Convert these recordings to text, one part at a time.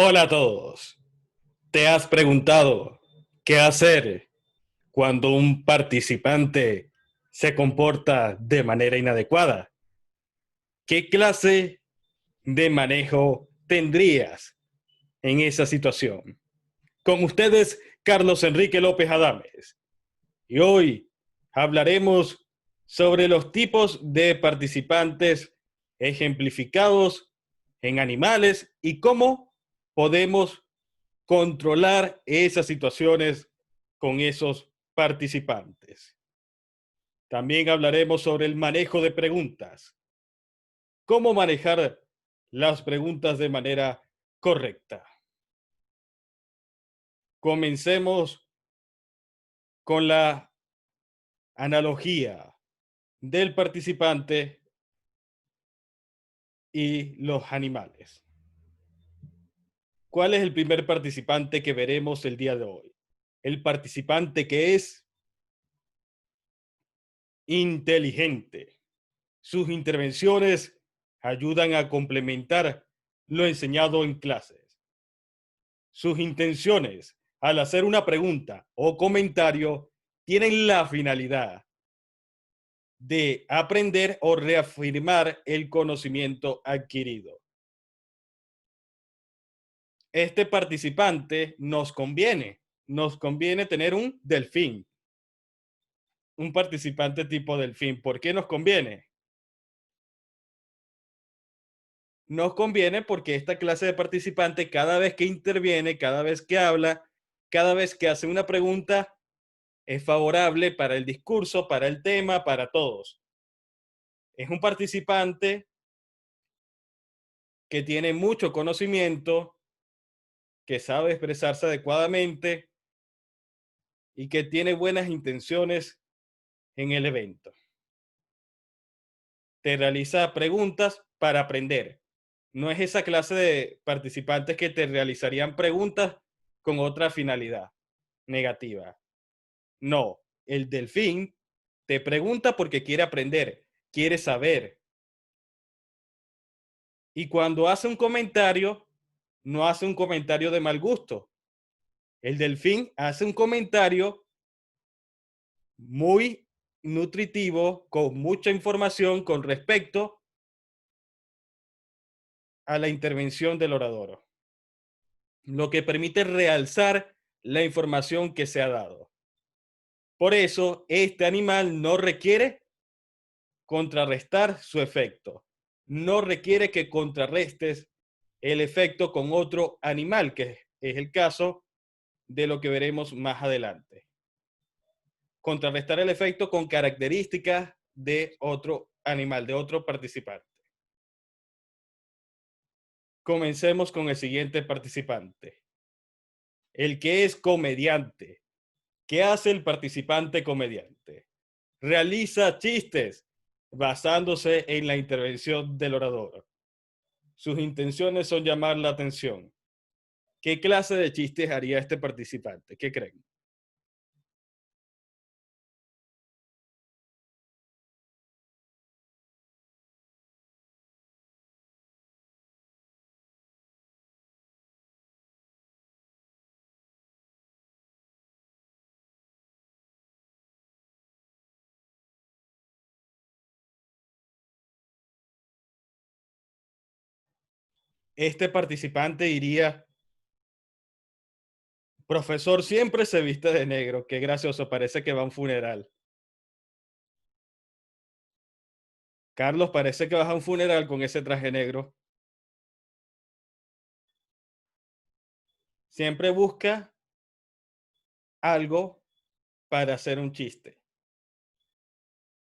Hola a todos. ¿Te has preguntado qué hacer cuando un participante se comporta de manera inadecuada? ¿Qué clase de manejo tendrías en esa situación? Con ustedes, Carlos Enrique López Adames. Y hoy hablaremos sobre los tipos de participantes ejemplificados en animales y cómo podemos controlar esas situaciones con esos participantes. También hablaremos sobre el manejo de preguntas, cómo manejar las preguntas de manera correcta. Comencemos con la analogía del participante y los animales. ¿Cuál es el primer participante que veremos el día de hoy? El participante que es inteligente. Sus intervenciones ayudan a complementar lo enseñado en clases. Sus intenciones al hacer una pregunta o comentario tienen la finalidad de aprender o reafirmar el conocimiento adquirido. Este participante nos conviene tener un delfín, un participante tipo delfín. ¿Por qué nos conviene? Nos conviene porque esta clase de participante, cada vez que interviene, cada vez que habla, cada vez que hace una pregunta, es favorable para el discurso, para el tema, para todos. Es un participante que tiene mucho conocimiento, que sabe expresarse adecuadamente y que tiene buenas intenciones en el evento. Te realiza preguntas para aprender. No es esa clase de participantes que te realizarían preguntas con otra finalidad negativa. No, el delfín te pregunta porque quiere aprender, quiere saber. Y cuando hace un comentario, no hace un comentario de mal gusto. El delfín hace un comentario muy nutritivo, con mucha información con respecto a la intervención del orador, lo que permite realzar la información que se ha dado. Por eso, este animal no requiere contrarrestar su efecto. No requiere que contrarrestes el efecto con otro animal, que es el caso de lo que veremos más adelante. Contrarrestar el efecto con características de otro animal, de otro participante. Comencemos con el siguiente participante. El que es comediante. ¿Qué hace el participante comediante? Realiza chistes basándose en la intervención del orador. Sus intenciones son llamar la atención. ¿Qué clase de chistes haría este participante? ¿Qué creen? Este participante diría: profesor siempre se viste de negro, qué gracioso, parece que va a un funeral. Carlos, parece que vas a un funeral con ese traje negro. Siempre busca algo para hacer un chiste.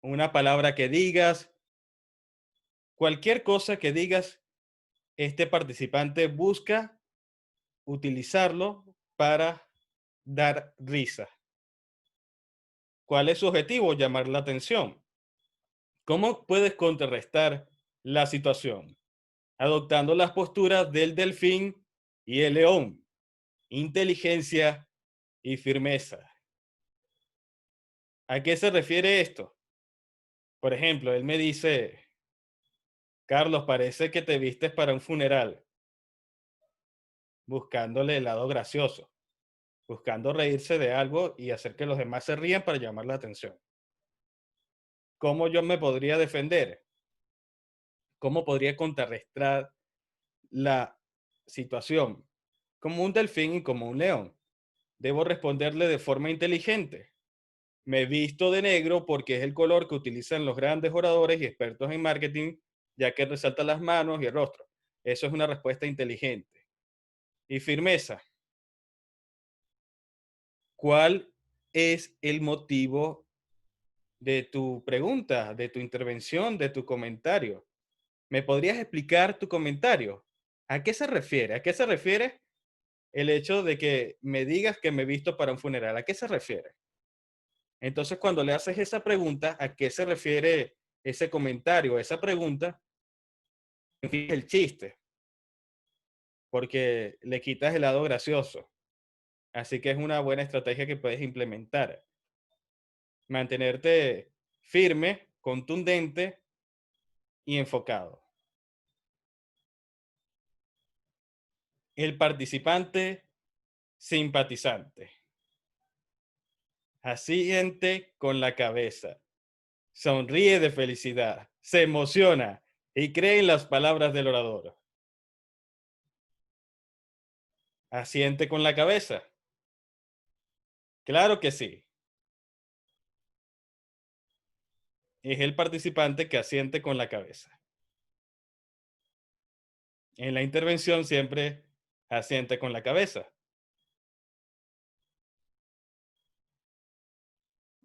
Una palabra que digas, cualquier cosa que digas, este participante busca utilizarlo para dar risa. ¿Cuál es su objetivo? Llamar la atención. ¿Cómo puedes contrarrestar la situación? Adoptando las posturas del delfín y el león. Inteligencia y firmeza. ¿A qué se refiere esto? Por ejemplo, él me dice: Carlos, parece que te vistes para un funeral. buscándole el lado gracioso, buscando reírse de algo y hacer que los demás se rían para llamar la atención. ¿Cómo yo me podría defender? ¿Cómo podría contrarrestar la situación? Como un delfín y como un león. Debo responderle de forma inteligente. Me visto de negro porque es el color que utilizan los grandes oradores y expertos en marketing, ya que resalta las manos y el rostro. Eso es una respuesta inteligente. Y firmeza. ¿Cuál es el motivo de tu pregunta, de tu intervención, de tu comentario? ¿Me podrías explicar tu comentario? ¿A qué se refiere? ¿A qué se refiere el hecho de que me digas que me he visto para un funeral? ¿A qué se refiere? Entonces, cuando le haces esa pregunta, ¿a qué se refiere ese comentario, esa pregunta? Es el chiste, porque le quitas el lado gracioso. Así que es una buena estrategia que puedes implementar. Mantenerte firme, contundente y enfocado. El participante simpatizante. Asiente con la cabeza. Sonríe de felicidad. Se emociona y cree en las palabras del orador. Asiente con la cabeza. Claro que sí. Es el participante que asiente con la cabeza. En la intervención siempre asiente con la cabeza.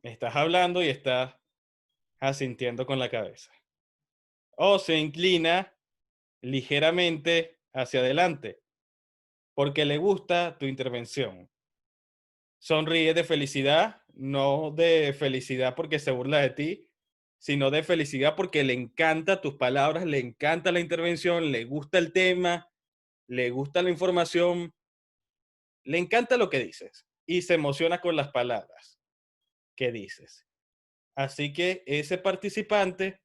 Estás hablando y estás asintiendo con la cabeza. O se inclina ligeramente hacia adelante porque le gusta tu intervención. Sonríe de felicidad, no de felicidad porque se burla de ti, sino de felicidad porque le encanta tus palabras, le encanta la intervención, le gusta el tema, le gusta la información, le encanta lo que dices y se emociona con las palabras que dices. Así que ese participante,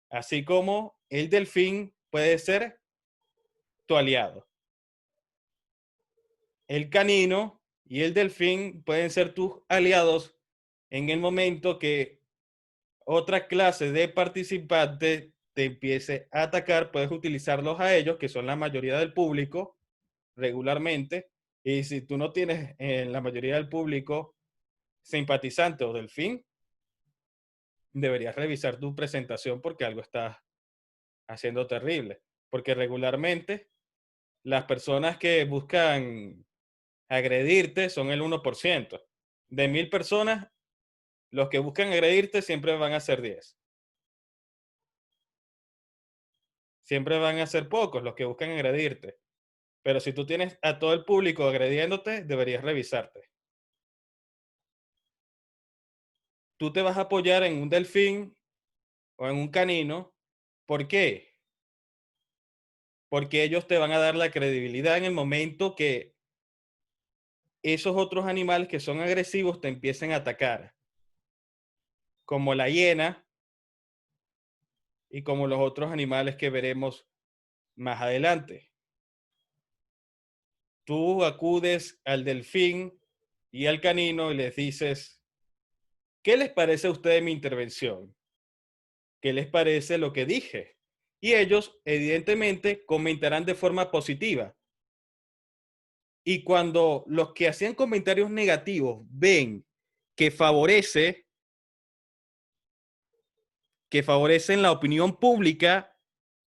así como el delfín, puede ser tu aliado. El canino y el delfín pueden ser tus aliados en el momento que otra clase de participante te empiece a atacar. Puedes utilizarlos a ellos, que son la mayoría del público, regularmente. Y si tú no tienes en la mayoría del público simpatizante o delfín, deberías revisar tu presentación porque algo estás haciendo terrible. Porque regularmente las personas que buscan agredirte son el 1%. De 1000 personas, los que buscan agredirte siempre van a ser 10. Siempre van a ser pocos los que buscan agredirte. Pero si tú tienes a todo el público agrediéndote, deberías revisarte. Tú te vas a apoyar en un delfín o en un canino. ¿Por qué? Porque ellos te van a dar la credibilidad en el momento que esos otros animales que son agresivos te empiecen a atacar, como la hiena y como los otros animales que veremos más adelante. Tú acudes al delfín y al canino y les dices, ¿qué les parece a ustedes mi intervención? ¿Qué les parece lo que dije? Y ellos, evidentemente, comentarán de forma positiva. Y cuando los que hacían comentarios negativos ven que favorecen la opinión pública,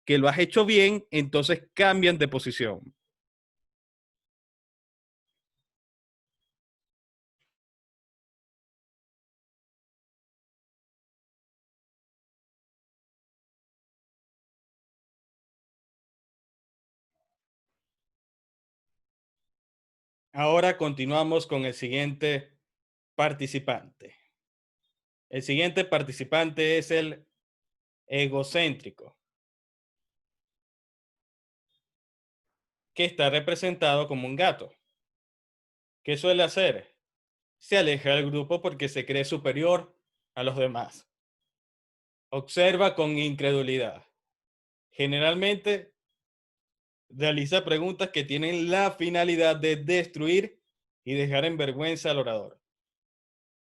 que lo has hecho bien, entonces cambian de posición. Ahora continuamos con el siguiente participante. El siguiente participante es el egocéntrico, que está representado como un gato. ¿Qué suele hacer? Se aleja del grupo porque se cree superior a los demás. Observa con incredulidad. Generalmente Realiza preguntas que tienen la finalidad de destruir y dejar en vergüenza al orador.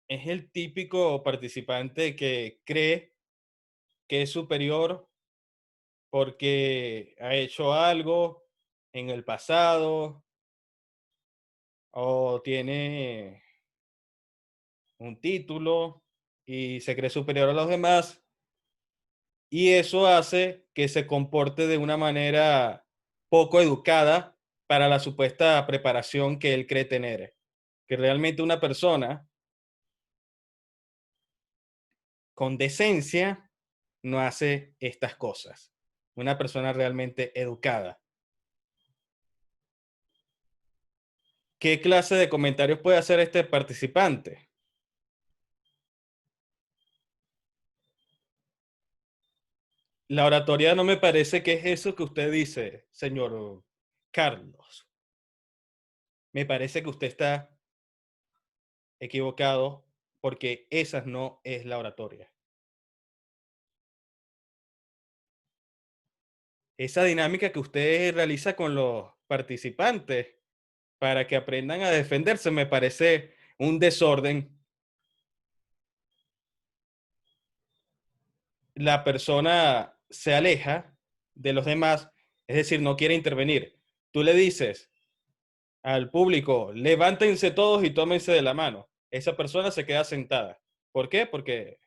Es el típico participante que cree que es superior porque ha hecho algo en el pasado o tiene un título y se cree superior a los demás, y eso hace que se comporte de una manera poco educada para la supuesta preparación que él cree tener. Que realmente una persona con decencia no hace estas cosas. Una persona realmente educada. ¿Qué clase de comentarios puede hacer este participante? La oratoria no me parece que es eso que usted dice, señor Carlos. Me parece que usted está equivocado porque esa no es la oratoria. Esa dinámica que usted realiza con los participantes para que aprendan a defenderse me parece un desorden. La persona se aleja de los demás, es decir, no quiere intervenir. Tú le dices al público, levántense todos y tómense de la mano. Esa persona se queda sentada. ¿Por qué? Porque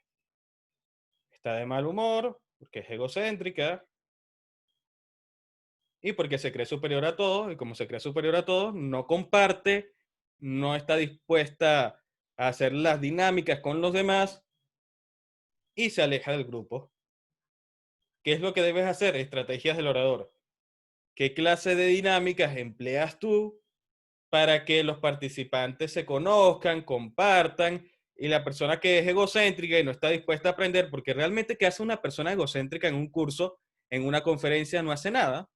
está de mal humor, porque es egocéntrica y porque se cree superior a todos. Y como se cree superior a todos, no comparte, no está dispuesta a hacer las dinámicas con los demás y se aleja del grupo. ¿Qué es lo que debes hacer? Estrategias del orador. ¿Qué clase de dinámicas empleas tú para que los participantes se conozcan, compartan, y la persona que es egocéntrica y no está dispuesta a aprender, porque realmente qué hace una persona egocéntrica en un curso, en una conferencia, no hace nada,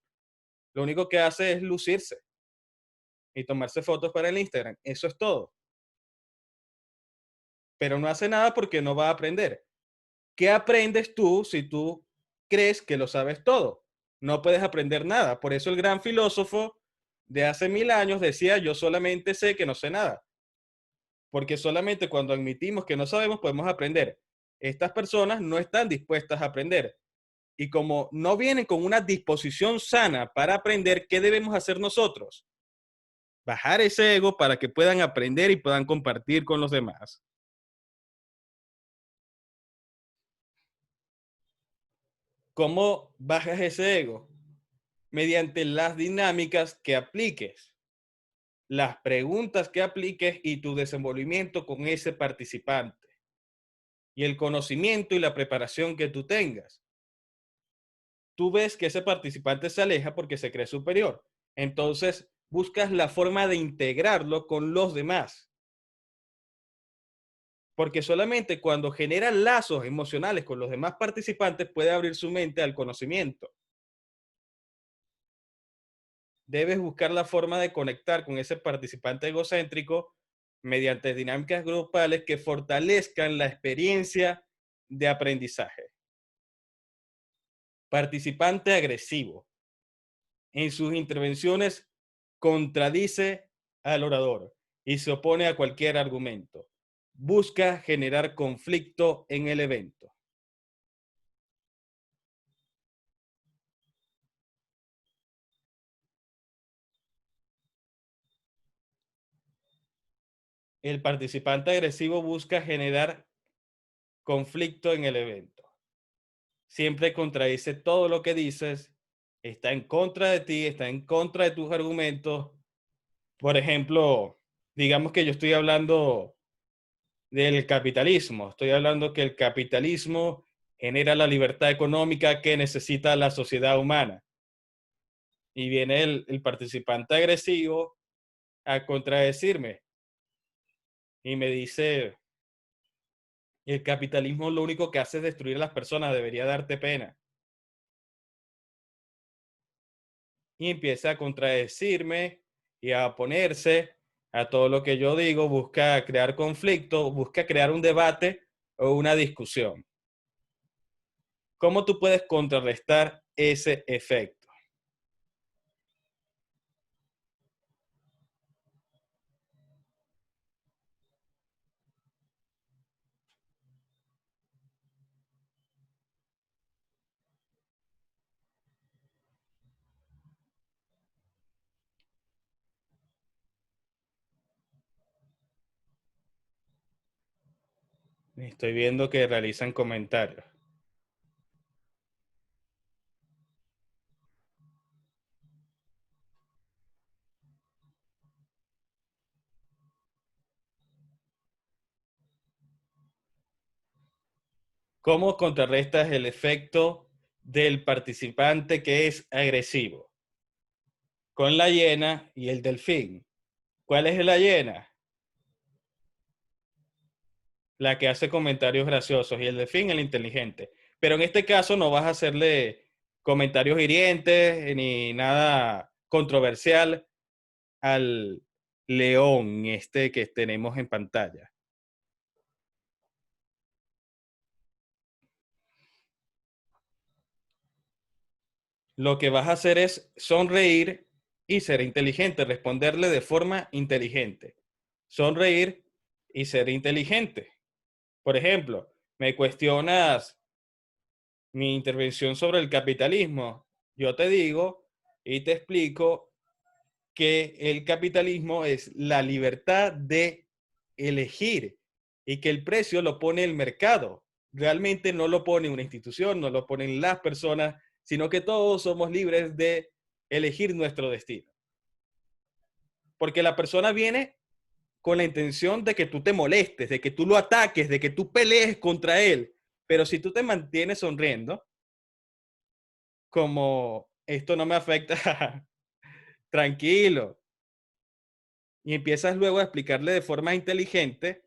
lo único que hace es lucirse y tomarse fotos para el Instagram, eso es todo, pero no hace nada porque no va a aprender. ¿Qué aprendes tú si tú crees que lo sabes todo? No puedes aprender nada, por eso el gran filósofo de hace 1000 años decía, yo solamente sé que no sé nada. Porque solamente cuando admitimos que no sabemos podemos aprender. Estas personas no están dispuestas a aprender. Y como no vienen con una disposición sana para aprender, ¿qué debemos hacer nosotros? Bajar ese ego para que puedan aprender y puedan compartir con los demás. ¿Cómo bajas ese ego? Mediante las dinámicas que apliques, las preguntas que apliques y tu desenvolvimiento con ese participante y el conocimiento y la preparación que tú tengas. Tú ves que ese participante se aleja porque se cree superior. Entonces, buscas la forma de integrarlo con los demás. Porque solamente cuando genera lazos emocionales con los demás participantes puede abrir su mente al conocimiento. Debes buscar la forma de conectar con ese participante egocéntrico mediante dinámicas grupales que fortalezcan la experiencia de aprendizaje. Participante agresivo. En sus intervenciones contradice al orador y se opone a cualquier argumento. Busca generar conflicto en el evento. El participante agresivo busca generar conflicto en el evento. Siempre contradice todo lo que dices, está en contra de ti, está en contra de tus argumentos. Por ejemplo, digamos que yo estoy hablando del capitalismo. Estoy hablando que el capitalismo genera la libertad económica que necesita la sociedad humana. Y viene el participante agresivo a contradecirme y me dice, el capitalismo lo único que hace es destruir a las personas, debería darte pena. Y empieza a contradecirme y a oponerse a todo lo que yo digo, busca crear conflicto, busca crear un debate o una discusión. ¿Cómo tú puedes contrarrestar ese efecto? Estoy viendo que realizan comentarios. ¿Cómo contrarrestas el efecto del participante que es agresivo? Con la hiena y el delfín. ¿Cuál es la hiena? La que hace comentarios graciosos, y el delfín, el inteligente. Pero en este caso no vas a hacerle comentarios hirientes ni nada controversial al león este que tenemos en pantalla. Lo que vas a hacer es sonreír y ser inteligente, responderle de forma inteligente. Sonreír y ser inteligente. Por ejemplo, me cuestionas mi intervención sobre el capitalismo. Yo te digo y te explico que el capitalismo es la libertad de elegir y que el precio lo pone el mercado. Realmente no lo pone una institución, no lo ponen las personas, sino que todos somos libres de elegir nuestro destino. Porque la persona viene con la intención de que tú te molestes, de que tú lo ataques, de que tú pelees contra él. Pero si tú te mantienes sonriendo, como esto no me afecta, tranquilo, y empiezas luego a explicarle de forma inteligente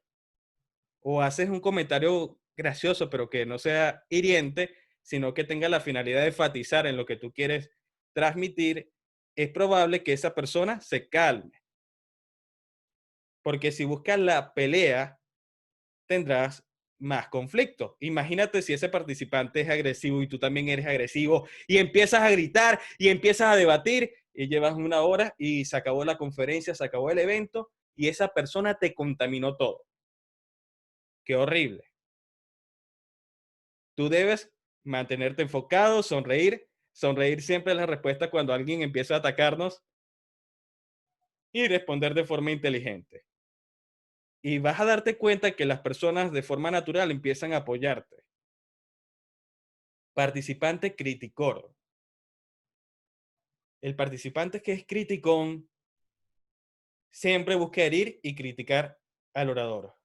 o haces un comentario gracioso, pero que no sea hiriente, sino que tenga la finalidad de enfatizar en lo que tú quieres transmitir, es probable que esa persona se calme. Porque si buscas la pelea, tendrás más conflicto. Imagínate si ese participante es agresivo y tú también eres agresivo y empiezas a gritar y empiezas a debatir y llevas una hora y se acabó la conferencia, se acabó el evento y esa persona te contaminó todo. Qué horrible. Tú debes mantenerte enfocado, sonreír. Sonreír siempre es la respuesta cuando alguien empieza a atacarnos y responder de forma inteligente. Y vas a darte cuenta que las personas de forma natural empiezan a apoyarte. Participante criticón. El participante que es criticón siempre busca herir y criticar al orador.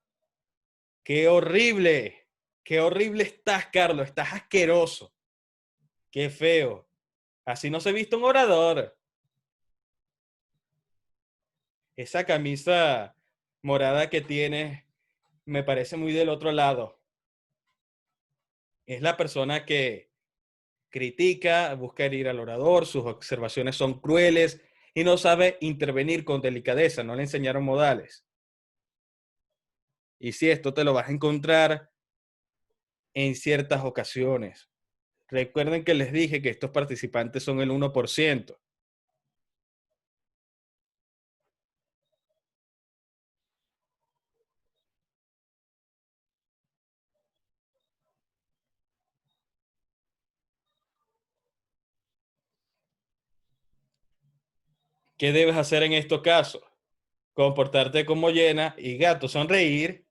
¡Qué horrible! ¡Qué horrible estás, Carlos! Estás asqueroso. ¡Qué feo! Así no se viste un orador. Esa camisa morada que tienes me parece muy del otro lado. Es la persona que critica, busca herir al orador, sus observaciones son crueles y no sabe intervenir con delicadeza, no le enseñaron modales. Y si esto te lo vas a encontrar en ciertas ocasiones. Recuerden que les dije que estos participantes son el 1%. ¿Qué debes hacer en estos casos? Comportarte como llena y gato, sonreír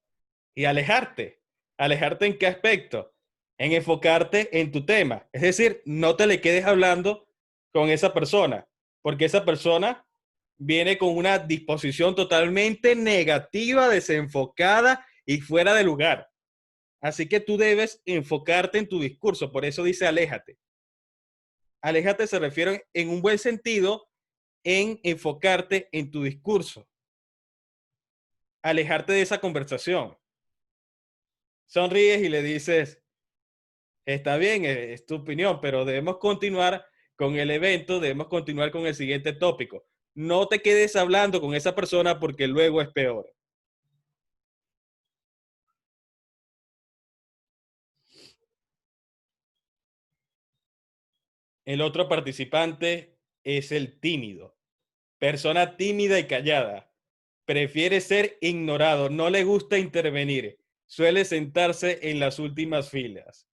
y alejarte. ¿Alejarte en qué aspecto? En enfocarte en tu tema. Es decir, no te le quedes hablando con esa persona, porque esa persona viene con una disposición totalmente negativa, desenfocada y fuera de lugar. Así que tú debes enfocarte en tu discurso. Por eso dice aléjate. Aléjate se refiere en un buen sentido en enfocarte en tu discurso. Alejarte de esa conversación. Sonríes y le dices, está bien, es tu opinión, pero debemos continuar con el evento, debemos continuar con el siguiente tópico. No te quedes hablando con esa persona porque luego es peor. El otro participante es el tímido. Persona tímida y callada. Prefiere ser ignorado, no le gusta intervenir. Suele sentarse en las últimas filas.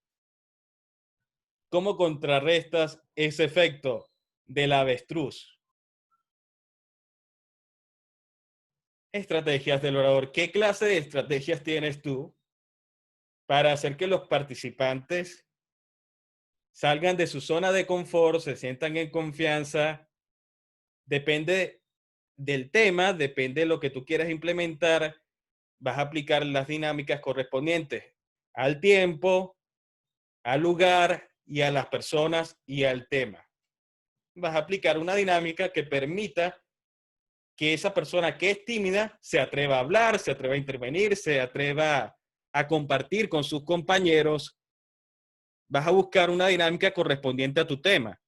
¿Cómo contrarrestas ese efecto del avestruz? Estrategias del orador. ¿Qué clase de estrategias tienes tú? para hacer que los participantes salgan de su zona de confort, se sientan en confianza. Depende del tema, depende de lo que tú quieras implementar, vas a aplicar las dinámicas correspondientes al tiempo, al lugar y a las personas y al tema. Vas a aplicar una dinámica que permita que esa persona que es tímida se atreva a hablar, se atreva a intervenir, se atreva a compartir con sus compañeros. Vas a buscar una dinámica correspondiente a tu tema.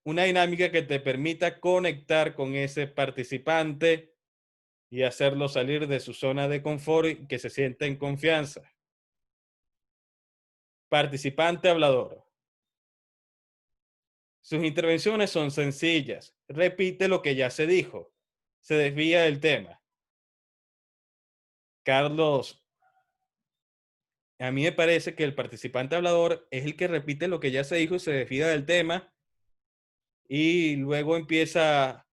Una dinámica que te permita conectar con ese participante y hacerlo salir de su zona de confort y que se sienta en confianza. Participante hablador. Sus intervenciones son sencillas. Repite lo que ya se dijo. Se desvía del tema. Carlos, a mí me parece que el participante hablador es el que repite lo que ya se dijo y se desvía del tema y luego empieza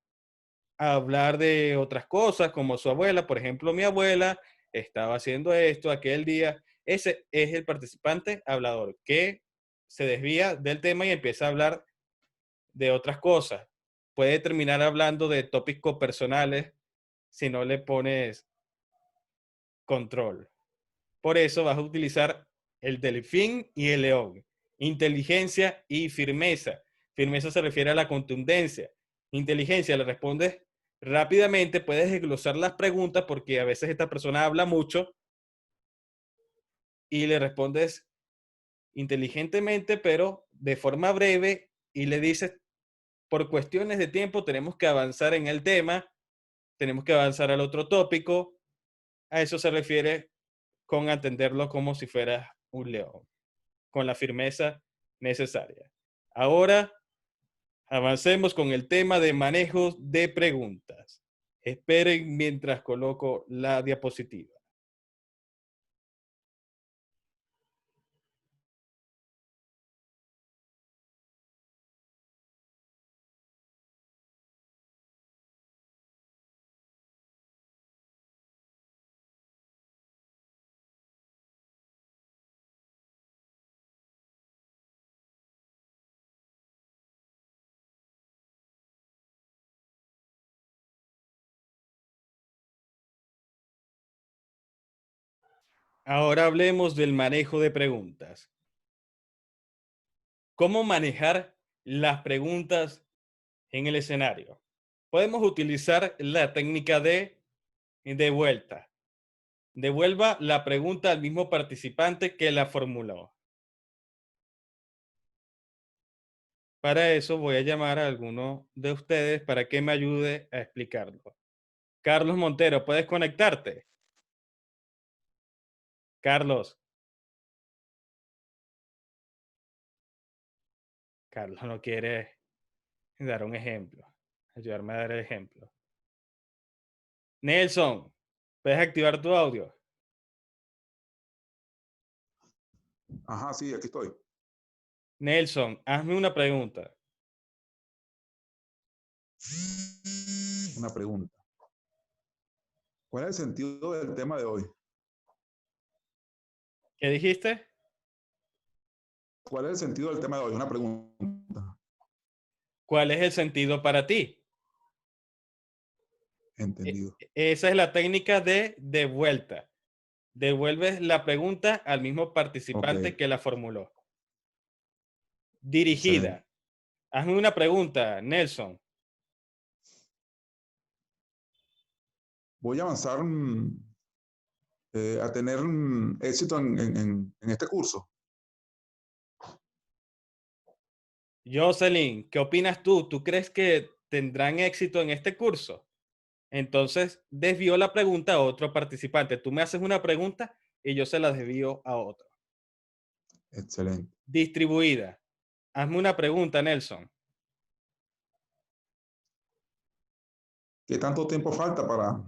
a hablar de otras cosas como su abuela. Por ejemplo, mi abuela estaba haciendo esto aquel día. Ese es el participante hablador que se desvía del tema y empieza a hablar de otras cosas. Puede terminar hablando de tópicos personales si no le pones control. Por eso vas a utilizar el delfín y el león. Inteligencia y firmeza. Firmeza se refiere a la contundencia. Inteligencia, le respondes rápidamente, puedes desglosar las preguntas porque a veces esta persona habla mucho y le respondes inteligentemente, pero de forma breve y le dices, por cuestiones de tiempo tenemos que avanzar en el tema, tenemos que avanzar al otro tópico. A eso se refiere con atenderlo como si fuera un león, con la firmeza necesaria. Ahora avancemos con el tema de manejo de preguntas. Esperen mientras coloco la diapositiva. Ahora hablemos del manejo de preguntas. ¿Cómo manejar las preguntas en el escenario? Podemos utilizar la técnica de vuelta. Devuelva la pregunta al mismo participante que la formuló. Para eso voy a llamar a alguno de ustedes para que me ayude a explicarlo. Carlos Montero, ¿puedes conectarte? Carlos. Carlos no quiere dar un ejemplo. Ayudarme a dar el ejemplo. Nelson, ¿puedes activar tu audio? Ajá, sí, aquí estoy. Nelson, hazme una pregunta. Una pregunta. ¿Cuál es el sentido del tema de hoy? ¿Qué dijiste? ¿Cuál es el sentido del tema de hoy? Una pregunta. ¿Cuál es el sentido para ti? Entendido. Esa es la técnica de vuelta. Devuelves la pregunta al mismo participante Ok, que la formuló. excelente. Dirigida. Hazme una pregunta, Nelson. Voy a avanzar a tener éxito en este curso. Jocelyn, ¿qué opinas tú? ¿Tú crees que tendrán éxito en este curso? Entonces, desvió la pregunta a otro participante. Tú me haces una pregunta y yo se la desvío a otro. Excelente. Distribuida. Hazme una pregunta, Nelson. ¿Qué tanto tiempo falta para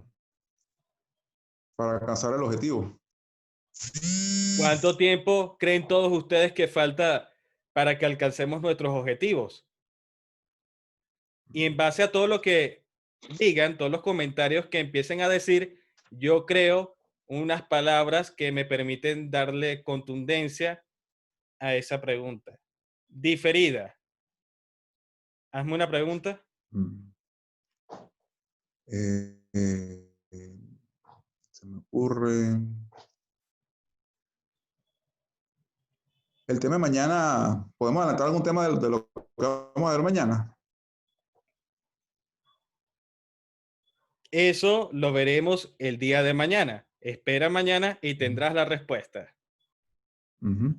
alcanzar el objetivo? ¿Cuánto tiempo creen todos ustedes que falta para que alcancemos nuestros objetivos? Y en base a todo lo que digan, todos los comentarios que empiecen a decir, yo creo unas palabras que me permiten darle contundencia a esa pregunta. Diferida. Hazme una pregunta. Mm. Se me ocurre. El tema de mañana, ¿podemos adelantar algún tema de lo que vamos a ver mañana? Eso lo veremos el día de mañana. Espera mañana y tendrás la respuesta. Ujú.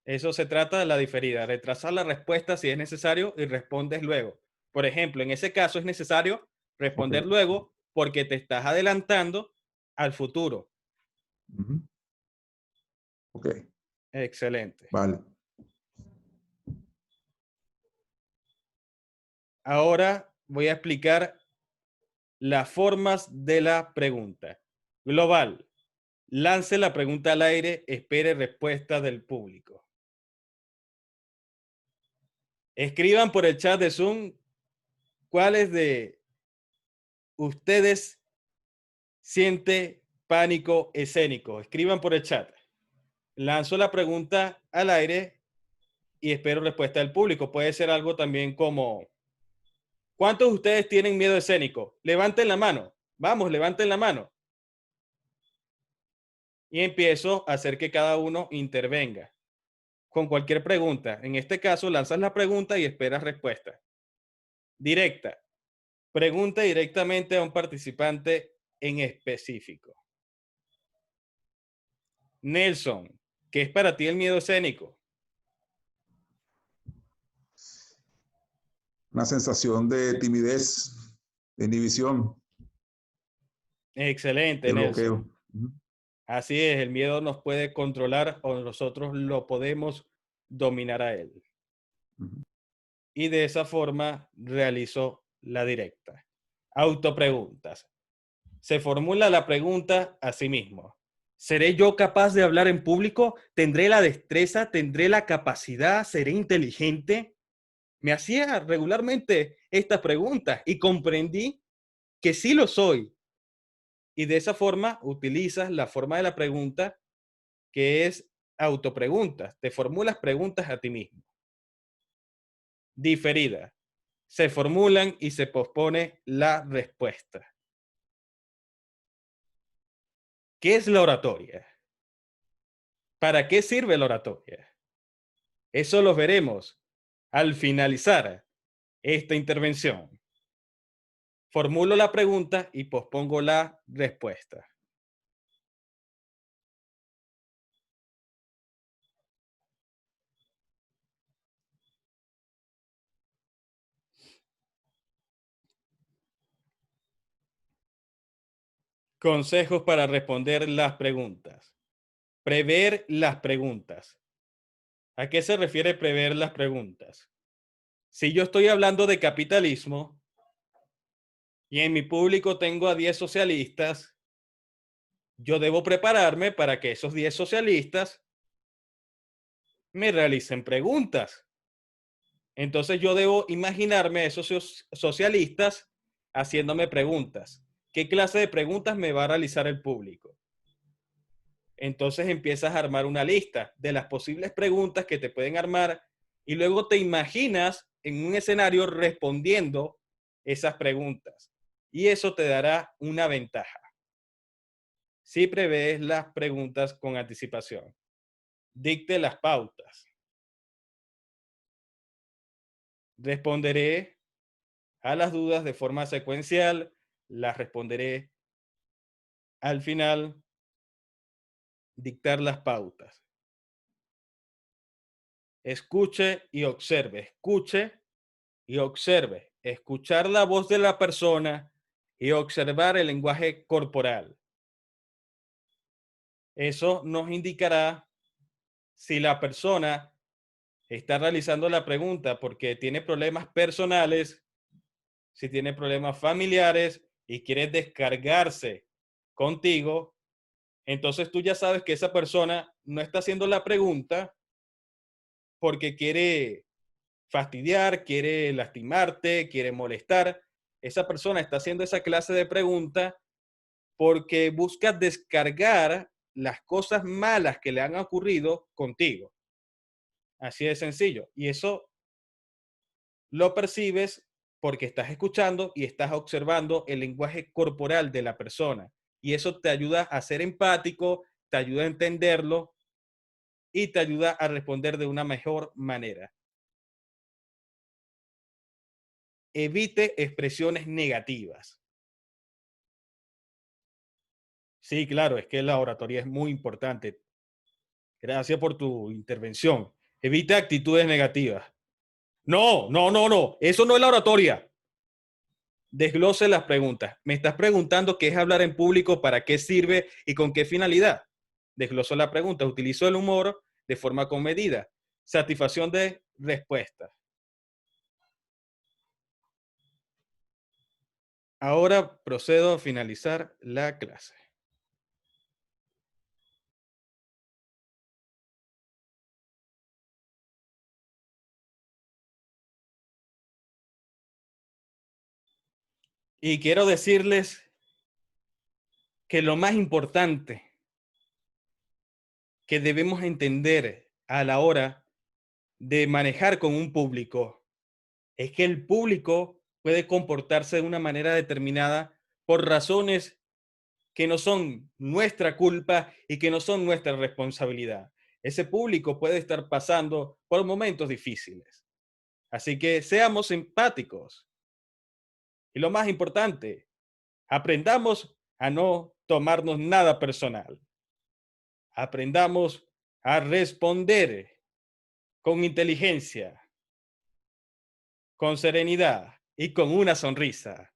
Eso se trata de la diferida, retrasar la respuesta si es necesario y respondes luego. Por ejemplo, en ese caso es necesario responder Ok. luego porque te estás adelantando al futuro. Ujú. Ok, Excelente. vale. Ahora voy a explicar las formas de la pregunta. Global. Lance la pregunta al aire, espere respuesta del público. Escriban por el chat de Zoom cuáles de ustedes siente pánico escénico. Escriban por el chat. Lanzo la pregunta al aire y espero respuesta del público. Puede ser algo también como, ¿cuántos de ustedes tienen miedo escénico? Levanten la mano. Vamos, levanten la mano. Y empiezo a hacer que cada uno intervenga con cualquier pregunta. En este caso, lanzas la pregunta y esperas respuesta. Directa. Pregunta directamente a un participante en específico. Nelson, ¿qué es para ti el miedo escénico? Una sensación de timidez, de inhibición, Excelente, de Nelson. bloqueo. Ujú. Así es, el miedo nos puede controlar o nosotros lo podemos dominar a él. Ujú. Y de esa forma realizo la directa. Autopreguntas. Se formula la pregunta a sí mismo. ¿Seré yo capaz de hablar en público? ¿Tendré la destreza? ¿Tendré la capacidad? ¿Seré inteligente? Me hacía regularmente estas preguntas y comprendí que sí lo soy. Y de esa forma utilizas la forma de la pregunta que es autopreguntas. Te formulas preguntas a ti mismo. Diferida. Se formulan y se pospone la respuesta. ¿Qué es la oratoria? ¿Para qué sirve la oratoria? Eso lo veremos al finalizar esta intervención. Formulo la pregunta y pospongo la respuesta. Consejos para responder las preguntas. Prever las preguntas. ¿A qué se refiere prever las preguntas? Si yo estoy hablando de capitalismo y en mi público tengo a 10 socialistas, yo debo prepararme para que esos 10 socialistas me realicen preguntas. Entonces yo debo imaginarme a esos socialistas haciéndome preguntas. ¿Qué clase de preguntas me va a realizar el público? Entonces empiezas a armar una lista de las posibles preguntas que te pueden armar y luego te imaginas en un escenario respondiendo esas preguntas. Y eso te dará una ventaja. Si prevés las preguntas con anticipación, dicte las pautas. Responderé a las dudas de forma secuencial, las responderé al final, dictar las pautas. Escuche y observe, escuche y observe, escuchar la voz de la persona y observar el lenguaje corporal. Eso nos indicará si la persona está realizando la pregunta porque tiene problemas personales, si tiene problemas familiares y quiere descargarse contigo, entonces tú ya sabes que esa persona no está haciendo la pregunta porque quiere fastidiar, quiere lastimarte, quiere molestar. esa persona está haciendo esa clase de pregunta porque busca descargar las cosas malas que le han ocurrido contigo. Así de sencillo. Y eso lo percibes porque estás escuchando y estás observando el lenguaje corporal de la persona. Y eso te ayuda a ser empático, te ayuda a entenderlo y te ayuda a responder de una mejor manera. Evite expresiones negativas. Sí, claro, es que la oratoria es muy importante. Gracias por tu intervención. Evita actitudes negativas. No, no, no, no. Eso no es la oratoria. Desglose las preguntas. Me estás preguntando qué es hablar en público, para qué sirve y con qué finalidad. Desgloso la pregunta. Utilizo el humor de forma comedida. Satisfacción de respuestas. Ahora procedo a finalizar la clase. Y quiero decirles que lo más importante que debemos entender a la hora de manejar con un público es que el público puede comportarse de una manera determinada por razones que no son nuestra culpa y que no son nuestra responsabilidad. Ese público puede estar pasando por momentos difíciles. Así que seamos empáticos. Y lo más importante, aprendamos a no tomarnos nada personal. Aprendamos a responder con inteligencia, con serenidad y con una sonrisa.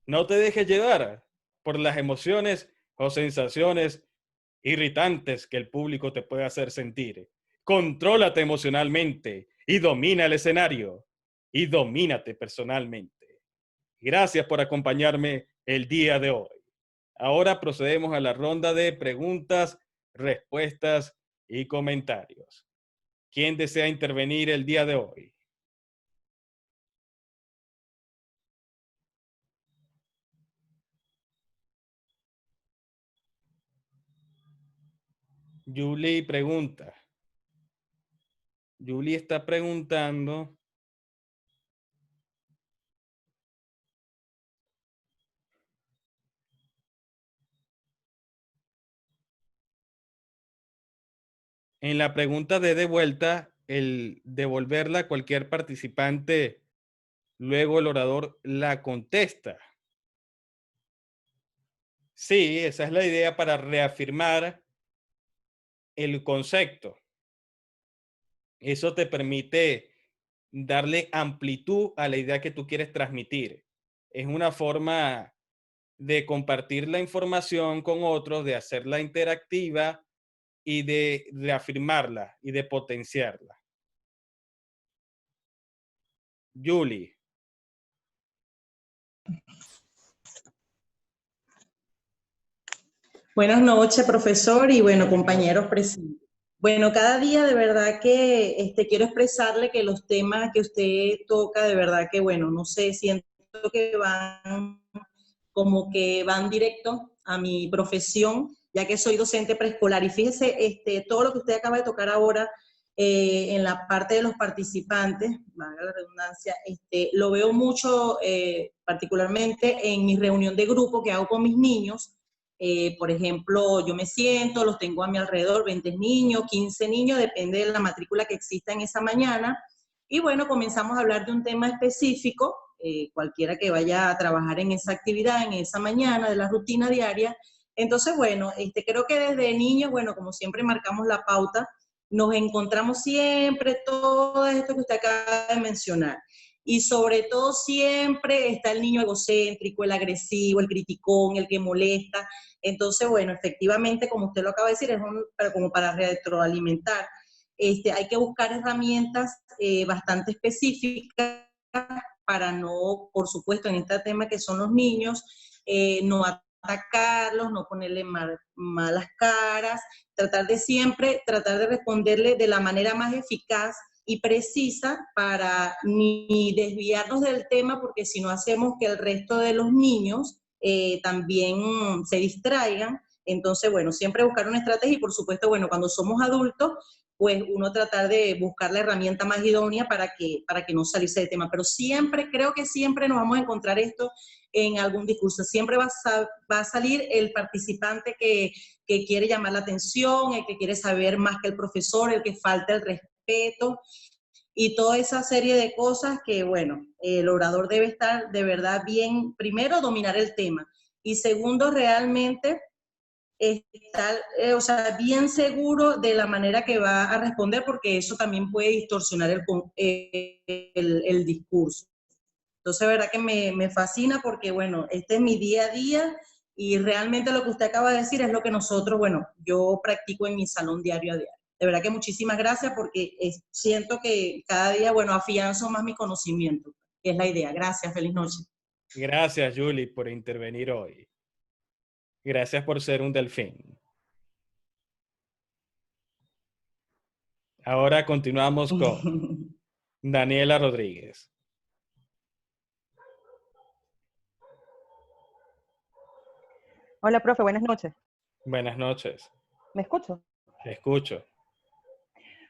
No te dejes llevar por las emociones o sensaciones irritantes que el público te puede hacer sentir. Contrólate emocionalmente y domina el escenario y domínate personalmente. Gracias por acompañarme el día de hoy. Ahora procedemos a la ronda de preguntas, respuestas y comentarios. ¿Quién desea intervenir el día de hoy? Julie pregunta. Julie está preguntando. En la pregunta de vuelta, el devolverla a cualquier participante, luego el orador la contesta. Sí, esa es la idea para reafirmar el concepto. Eso te permite darle amplitud a la idea que tú quieres transmitir. Es una forma de compartir la información con otros, de hacerla interactiva y de reafirmarla y de potenciarla. Julie. Buenas noches, profesor, y bueno, compañeros presentes. Bueno, cada día de verdad que quiero expresarle que los temas que usted toca, de verdad que, bueno, no sé, siento que van como que van directo a mi profesión, ya que soy docente preescolar. Y fíjese, todo lo que usted acaba de tocar ahora en la parte de los participantes, valga la redundancia, lo veo mucho, particularmente en mi reunión de grupo que hago con mis niños. Por ejemplo, yo me siento, los tengo a mi alrededor, 20 niños, 15 niños, depende de la matrícula que exista en esa mañana. Y bueno, comenzamos a hablar de un tema específico, cualquiera que vaya a trabajar en esa actividad, en esa mañana, de la rutina diaria. Entonces, bueno, creo que desde niños, bueno, como siempre marcamos la pauta, nos encontramos siempre todo esto que usted acaba de mencionar. Y sobre todo siempre está el niño egocéntrico, el agresivo, el criticón, el que molesta. Entonces, bueno, efectivamente, como usted lo acaba de decir, es como para retroalimentar. Hay que buscar herramientas bastante específicas para no, por supuesto, en este tema que son los niños, no atacarlos, no ponerle malas caras, tratar de responderle de la manera más eficaz y precisa para ni desviarnos del tema, porque si no hacemos que el resto de los niños también se distraigan. Entonces, bueno, siempre buscar una estrategia y por supuesto, bueno, cuando somos adultos, pues uno tratar de buscar la herramienta más idónea para que no salirse del tema. Pero siempre, creo que siempre nos vamos a encontrar esto en algún discurso. Siempre va a salir el participante que quiere llamar la atención, el que quiere saber más que el profesor, el que falta el respeto y toda esa serie de cosas que, bueno, el orador debe estar de verdad bien, primero, dominar el tema y segundo, realmente estar, o sea, bien seguro de la manera que va a responder, porque eso también puede distorsionar el discurso. Entonces, verdad que me fascina porque, bueno, este es mi día a día y realmente lo que usted acaba de decir es lo que nosotros, bueno, yo practico en mi salón diario a diario. De verdad que muchísimas gracias porque siento que cada día, bueno, afianzo más mi conocimiento, que es la idea. Gracias, feliz noche. Gracias, Julie, por intervenir hoy. Gracias por ser un delfín. Ahora continuamos con Daniela Rodríguez. Hola, profe, buenas noches. Buenas noches. ¿Me escucho? Te escucho.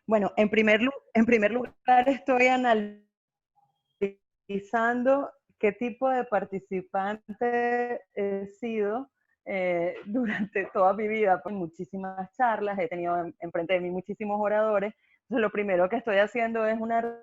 Bueno, en primer lugar estoy analizando qué tipo de participante he sido durante toda mi vida. Pues muchísimas charlas, he tenido enfrente de mí muchísimos oradores. Entonces, lo primero que estoy haciendo es una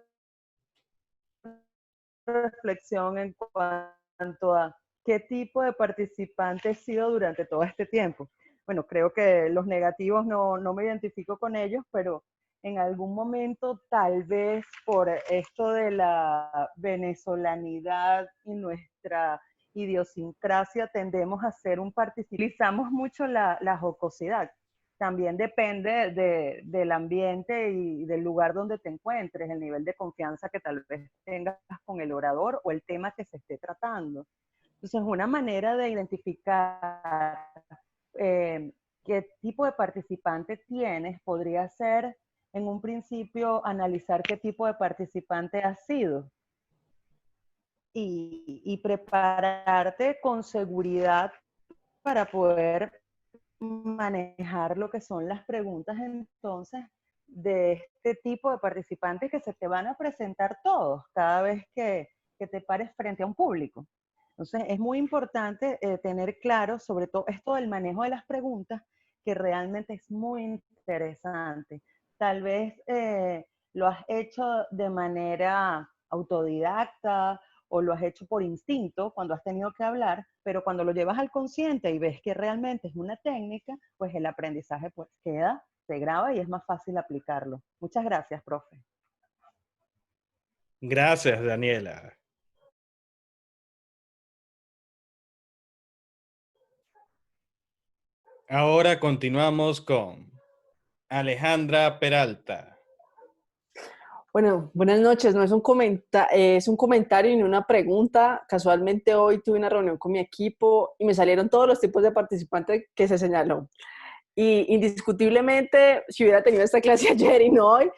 reflexión en cuanto a qué tipo de participante he sido durante todo este tiempo. Bueno, creo que los negativos no me identifico con ellos, pero en algún momento, tal vez por esto de la venezolanidad y nuestra idiosincrasia, tendemos a ser un participante. Utilizamos mucho la jocosidad. También depende del ambiente y del lugar donde te encuentres, el nivel de confianza que tal vez tengas con el orador o el tema que se esté tratando. Entonces, una manera de identificar qué tipo de participante tienes podría ser, en un principio, analizar qué tipo de participante has sido y prepararte con seguridad para poder manejar lo que son las preguntas entonces de este tipo de participantes que se te van a presentar todos cada vez que te pares frente a un público. Entonces es muy importante tener claro sobre todo esto del manejo de las preguntas, que realmente es muy interesante. Tal vez lo has hecho de manera autodidacta o lo has hecho por instinto cuando has tenido que hablar, pero cuando lo llevas al consciente y ves que realmente es una técnica, pues el aprendizaje pues queda, se graba y es más fácil aplicarlo. Muchas gracias, profe. Gracias, Daniela. Ahora continuamos con Alejandra Peralta. Bueno, buenas noches. No es es un comentario y una pregunta. Casualmente hoy tuve una reunión con mi equipo y me salieron todos los tipos de participantes que se señaló. Y indiscutiblemente, si hubiera tenido esta clase ayer y no hoy,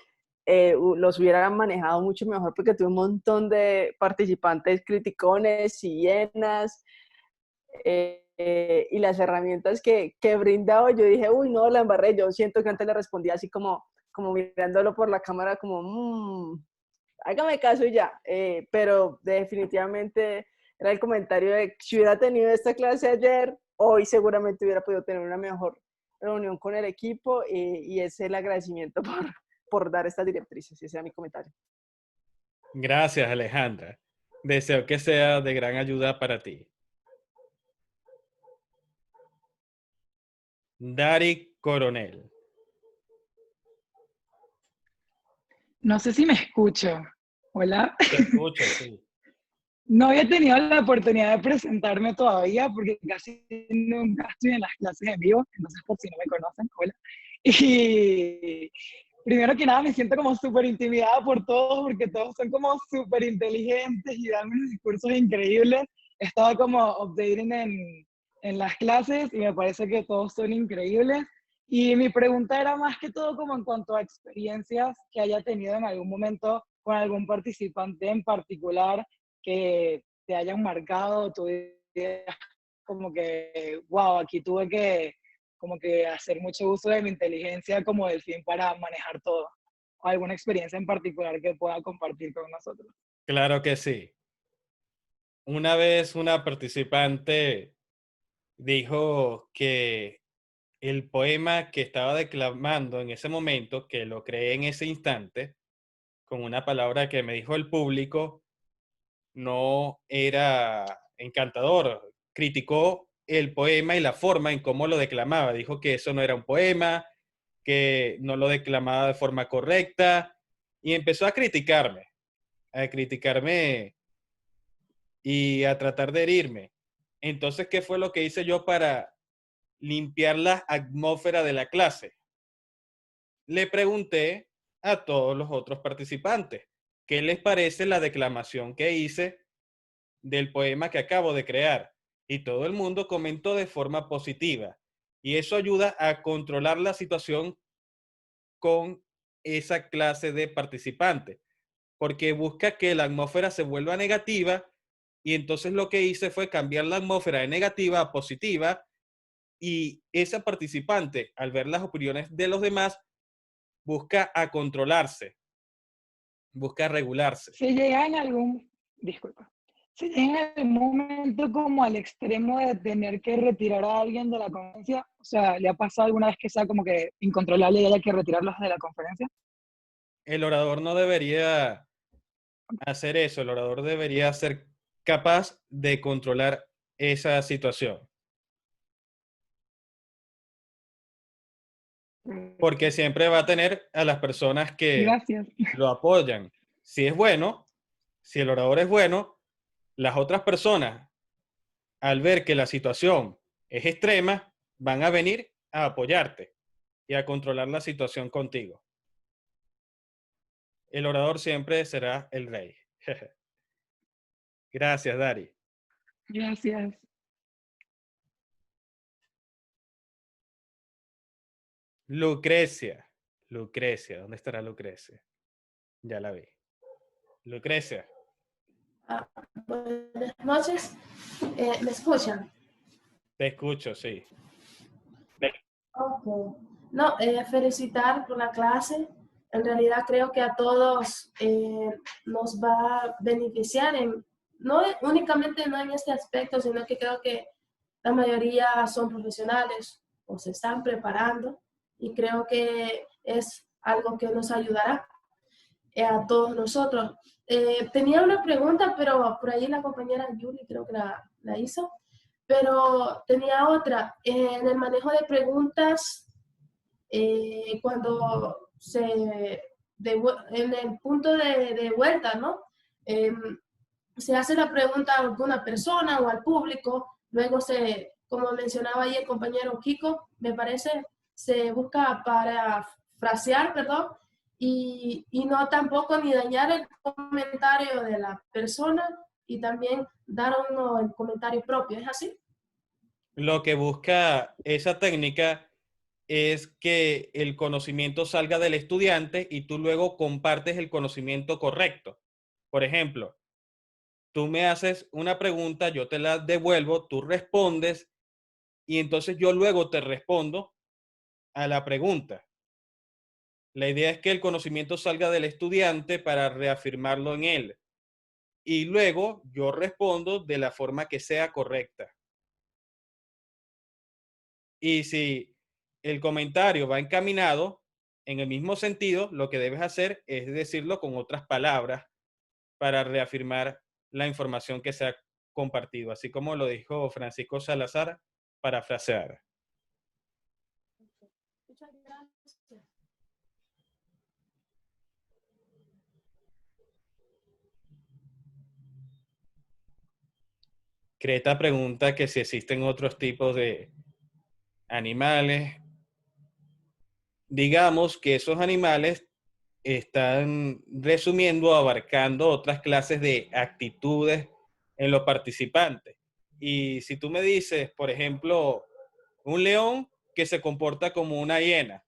los hubiera manejado mucho mejor porque tuve un montón de participantes criticones y hienas. Y las herramientas que brindaba, yo dije, uy, no, la embarré. Yo siento que antes le respondía así como mirándolo por la cámara, como, hágame caso y ya. Pero definitivamente era el comentario de si hubiera tenido esta clase ayer, hoy seguramente hubiera podido tener una mejor reunión con el equipo y es el agradecimiento por dar estas directrices. Ese era mi comentario. Gracias, Alejandra. Deseo que sea de gran ayuda para ti. Dari Coronel. No sé si me escucho. Hola. Te escucho, sí. No había tenido la oportunidad de presentarme todavía porque casi nunca estoy en las clases en vivo, entonces por si no me conocen, hola. Y primero que nada me siento como súper intimidada por todos porque todos son como súper inteligentes y dan unos discursos increíbles. Estaba como updating en las clases y me parece que todos son increíbles. Y mi pregunta era más que todo como en cuanto a experiencias que haya tenido en algún momento con algún participante en particular que te hayan marcado, tu digas como que, wow, aquí tuve que como que hacer mucho uso de mi inteligencia como delfín para manejar todo. O alguna experiencia en particular que pueda compartir con nosotros. Claro que sí. Una vez una participante dijo que el poema que estaba declamando en ese momento, que lo creé en ese instante, con una palabra que me dijo el público, no era encantador. Criticó el poema y la forma en cómo lo declamaba. Dijo que eso no era un poema, que no lo declamaba de forma correcta y empezó a criticarme y a tratar de herirme. Entonces, ¿qué fue lo que hice yo para limpiar la atmósfera de la clase? Le pregunté a todos los otros participantes, ¿qué les parece la declamación que hice del poema que acabo de crear? Y todo el mundo comentó de forma positiva. Y eso ayuda a controlar la situación con esa clase de participantes, porque busca que la atmósfera se vuelva negativa y entonces lo que hice fue cambiar la atmósfera de negativa a positiva y esa participante, al ver las opiniones de los demás, busca a controlarse, busca a regularse. Si llega en algún, disculpa, si llega en algún momento como al extremo de tener que retirar a alguien de la conferencia, o sea, ¿le ha pasado alguna vez que sea como que incontrolable y haya que retirarlos de la conferencia? El orador no debería hacer eso, el orador debería ser capaz de controlar esa situación, porque siempre va a tener a las personas que Gracias. lo apoyan. Si es bueno, si el orador es bueno, las otras personas, al ver que la situación es extrema, van a venir a apoyarte y a controlar la situación contigo. El orador siempre será el rey. Gracias, Dari. Gracias. Lucrecia. Lucrecia, ¿dónde estará Lucrecia? Ya la vi. Lucrecia, Ah, buenas noches. ¿Me escuchan? te escucho, sí. Ok. No, felicitar por la clase. En realidad creo que a todos nos va a beneficiar, no únicamente no en este aspecto, sino que creo que la mayoría son profesionales o se están preparando y creo que es algo que nos ayudará a todos nosotros. Tenía una pregunta, pero por ahí la compañera Yuli creo que la hizo, pero tenía otra. En el manejo de preguntas, cuando en el punto de vuelta, ¿no? Se hace la pregunta a alguna persona o al público, luego como mencionaba ahí el compañero Kiko, me parece, se busca para frasear, perdón, y no tampoco ni dañar el comentario de la persona y también dar uno el comentario propio, ¿es así? Lo que busca esa técnica es que el conocimiento salga del estudiante y tú luego compartes el conocimiento correcto. Por ejemplo, tú me haces una pregunta, yo te la devuelvo, tú respondes y entonces yo luego te respondo a la pregunta. La idea es que el conocimiento salga del estudiante para reafirmarlo en él. Y luego yo respondo de la forma que sea correcta. Y si el comentario va encaminado en el mismo sentido, lo que debes hacer es decirlo con otras palabras para reafirmar la información que se ha compartido, así como lo dijo Francisco Salazar, parafrasear. Muchas gracias. Creta pregunta que si existen otros tipos de animales. Digamos que esos animales están resumiendo o abarcando otras clases de actitudes en los participantes. Y si tú me dices, por ejemplo, un león que se comporta como una hiena.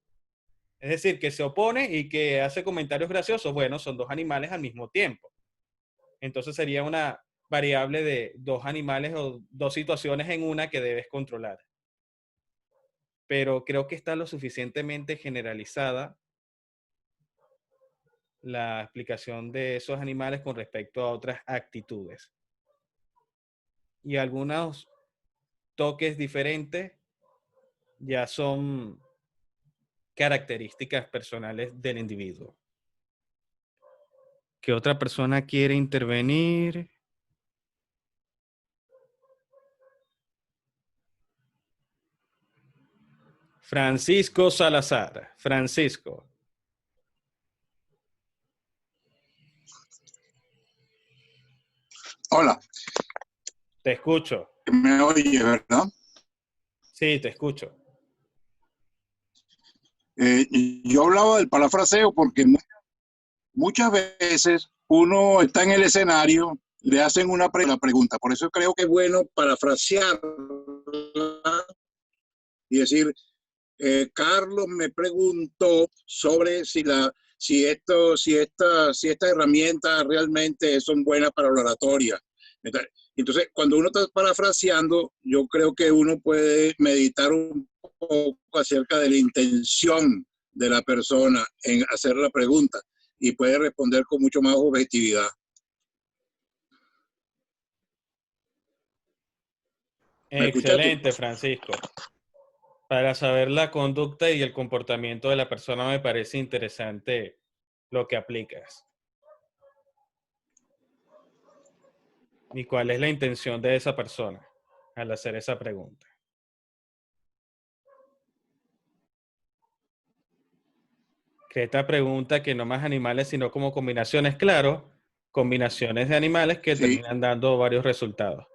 Es decir, que se opone y que hace comentarios graciosos. Bueno, son dos animales al mismo tiempo. Entonces sería una variable de dos animales o dos situaciones en una que debes controlar. Pero creo que está lo suficientemente generalizada la explicación de esos animales con respecto a otras actitudes. Y algunos toques diferentes ya son características personales del individuo. ¿Qué otra persona quiere intervenir? Francisco Salazar. Francisco. Hola, Te escucho. me oye, ¿verdad? Sí, te escucho. Yo hablaba del parafraseo porque muchas veces uno está en el escenario, le hacen una pregunta, por eso creo que es bueno parafrasear y decir, Carlos me preguntó sobre si estas herramientas realmente son buenas para la oratoria. Entonces, cuando uno está parafraseando, yo creo que uno puede meditar un poco acerca de la intención de la persona en hacer la pregunta y puede responder con mucho más objetividad. ¿Me escuchaste? Excelente, Francisco. Para saber la conducta y el comportamiento de la persona me parece interesante lo que aplicas. ¿Y cuál es la intención de esa persona al hacer esa pregunta? Que esta pregunta que no más animales, sino como combinaciones, claro, combinaciones de animales que Sí. terminan dando varios resultados.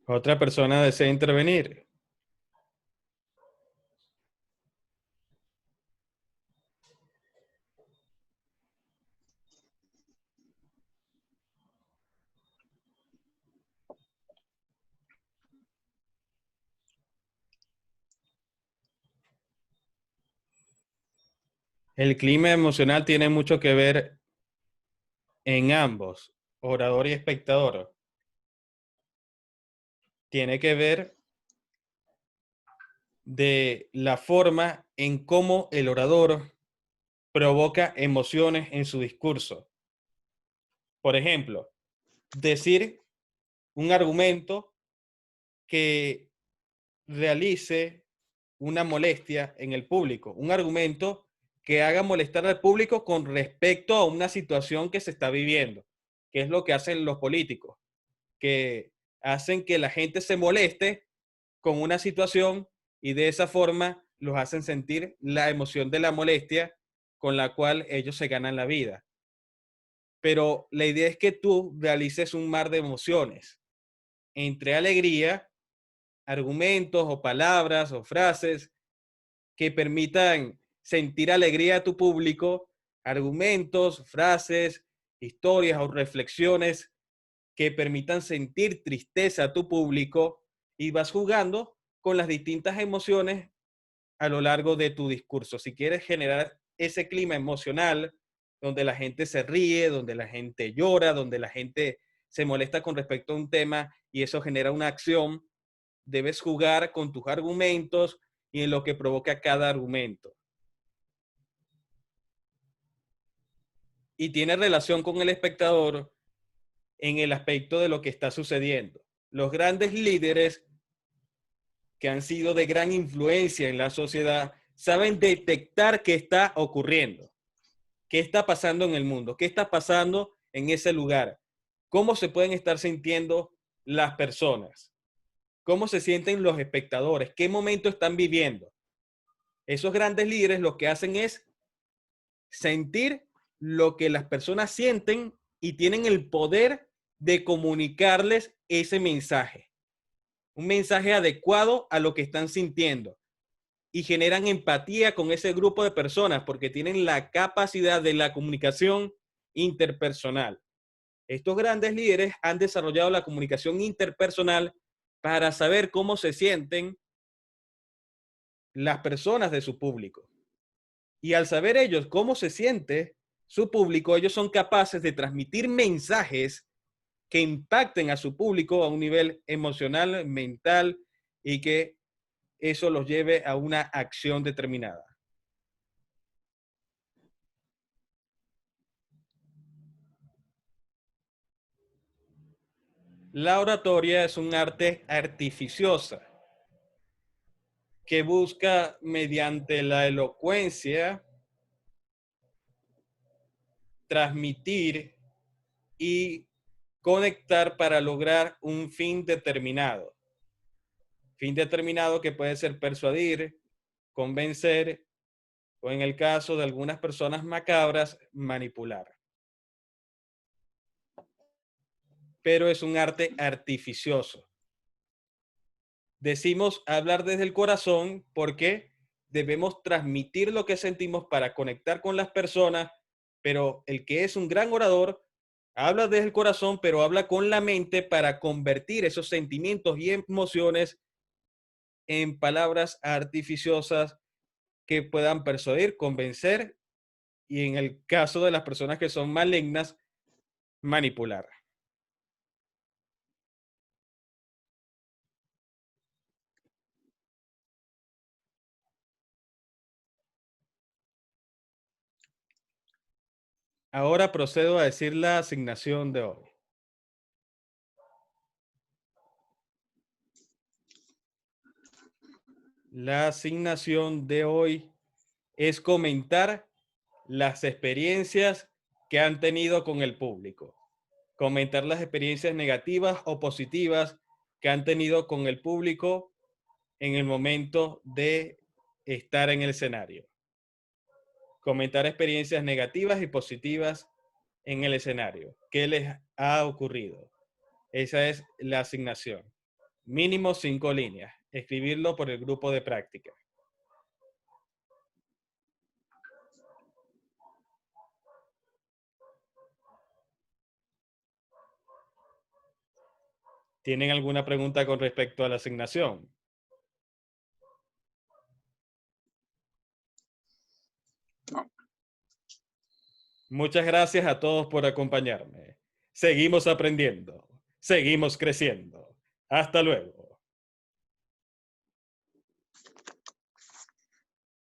¿Otra persona desea intervenir? El clima emocional tiene mucho que ver en ambos, orador y espectador. Tiene que ver de la forma en cómo el orador provoca emociones en su discurso. Por ejemplo, decir un argumento que realice una molestia en el público, un argumento que haga molestar al público con respecto a una situación que se está viviendo, que es lo que hacen los políticos, que hacen que la gente se moleste con una situación y de esa forma los hacen sentir la emoción de la molestia con la cual ellos se ganan la vida. Pero la idea es que tú realices un mar de emociones entre alegría, argumentos o palabras o frases que permitan sentir alegría a tu público, argumentos, frases, historias o reflexiones que permitan sentir tristeza a tu público y vas jugando con las distintas emociones a lo largo de tu discurso. Si quieres generar ese clima emocional donde la gente se ríe, donde la gente llora, donde la gente se molesta con respecto a un tema y eso genera una acción, debes jugar con tus argumentos y en lo que provoca cada argumento. Y tiene relación con el espectador en el aspecto de lo que está sucediendo. Los grandes líderes que han sido de gran influencia en la sociedad saben detectar qué está ocurriendo, qué está pasando en el mundo, qué está pasando en ese lugar, cómo se pueden estar sintiendo las personas, cómo se sienten los espectadores, qué momento están viviendo. Esos grandes líderes lo que hacen es sentir lo que las personas sienten y tienen el poder de comunicarles ese mensaje. Un mensaje adecuado a lo que están sintiendo. Y generan empatía con ese grupo de personas porque tienen la capacidad de la comunicación interpersonal. Estos grandes líderes han desarrollado la comunicación interpersonal para saber cómo se sienten las personas de su público. Y al saber ellos cómo se siente su público, ellos son capaces de transmitir mensajes que impacten a su público a un nivel emocional, mental, y que eso los lleve a una acción determinada. La oratoria es un arte artificiosa que busca, mediante la elocuencia, transmitir y conectar para lograr un fin determinado. Fin determinado que puede ser persuadir, convencer, o en el caso de algunas personas macabras, manipular. Pero es un arte artificioso. Decimos hablar desde el corazón porque debemos transmitir lo que sentimos para conectar con las personas, pero el que es un gran orador habla desde el corazón, pero habla con la mente para convertir esos sentimientos y emociones en palabras artificiosas que puedan persuadir, convencer y, en el caso de las personas que son malignas, manipular. Ahora procedo a decir la asignación de hoy. La asignación de hoy es comentar las experiencias que han tenido con el público. Comentar las experiencias negativas o positivas que han tenido con el público en el momento de estar en el escenario. Comentar experiencias negativas y positivas en el escenario. ¿Qué les ha ocurrido? Esa es la asignación. Mínimo 5 líneas. Escribirlo por el grupo de práctica. ¿Tienen alguna pregunta con respecto a la asignación? No. Muchas gracias a todos por acompañarme. Seguimos aprendiendo. Seguimos creciendo. Hasta luego.